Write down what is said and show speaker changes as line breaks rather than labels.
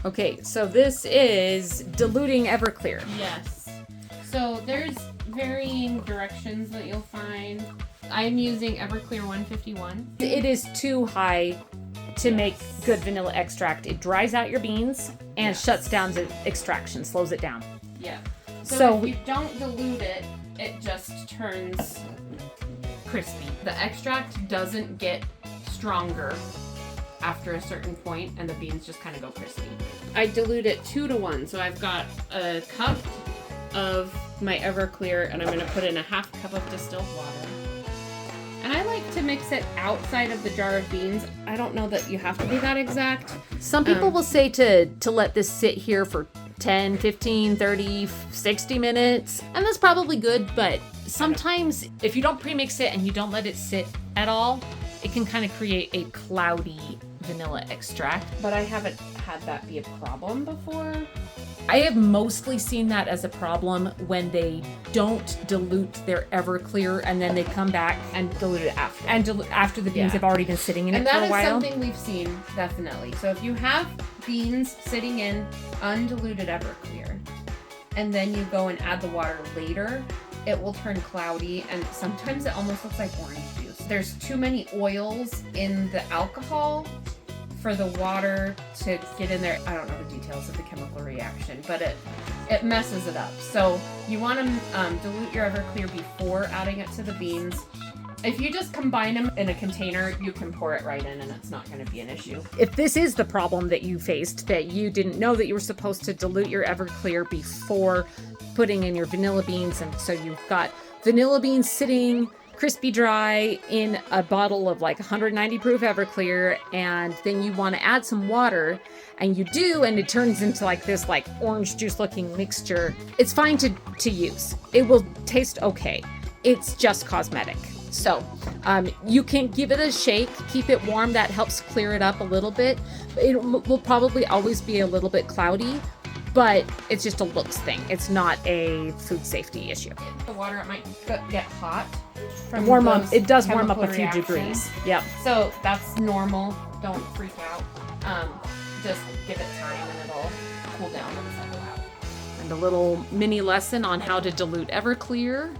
Okay, so this is diluting Everclear.
Yes. So there's varying directions that you'll find. I'm using Everclear 151.
It is too high to make good vanilla extract. It dries out your beans and shuts down the extraction, slows it down.
Yeah. So if you don't dilute it, it just turns crispy. The extract doesn't get stronger after a certain point, and the beans just kind of go crispy. I dilute it 2 to 1, so I've got a cup of my Everclear, and I'm going to put in a half cup of distilled water. And I like to mix it outside of the jar of beans. I don't know that you have to be that exact.
Some people will say to let this sit here for 10, 15, 30, 60 minutes, and that's probably good, but sometimes if you don't premix it and you don't let it sit at all, it can kind of create a cloudy vanilla extract.
But I haven't had that be a problem before.
I have mostly seen that as a problem when they don't dilute their Everclear and then they come back and dilute it after. And after the beans have already been sitting in it for a while.
And that is something we've seen, definitely. So if you have beans sitting in undiluted Everclear, and then you go and add the water later, it will turn cloudy, and sometimes it almost looks like orange juice. There's too many oils in the alcohol for the water to get in there. I don't know the details of the chemical reaction, but it messes it up. So you want to dilute your Everclear before adding it to the beans. If you just combine them in a container, you can pour it right in and it's not going to be an issue.
If this is the problem that you faced, that you didn't know that you were supposed to dilute your Everclear before putting in your vanilla beans, and so you've got vanilla beans sitting crispy dry in a bottle of like 190 proof Everclear, and then you want to add some water, and you do, and it turns into like this like orange juice looking mixture. It's fine to use. It will taste okay. It's just cosmetic. So you can give it a shake, keep it warm. That helps clear it up a little bit. It will probably always be a little bit cloudy, but it's just a looks thing. It's not a food safety issue.
The water, it might get hot. From
warm up. It does warm up a
chemical
few
reactions.
degrees. Yep.
So that's normal. Don't freak out. Just give it time and it'll cool down and settle out.
And a little mini lesson on how to dilute Everclear.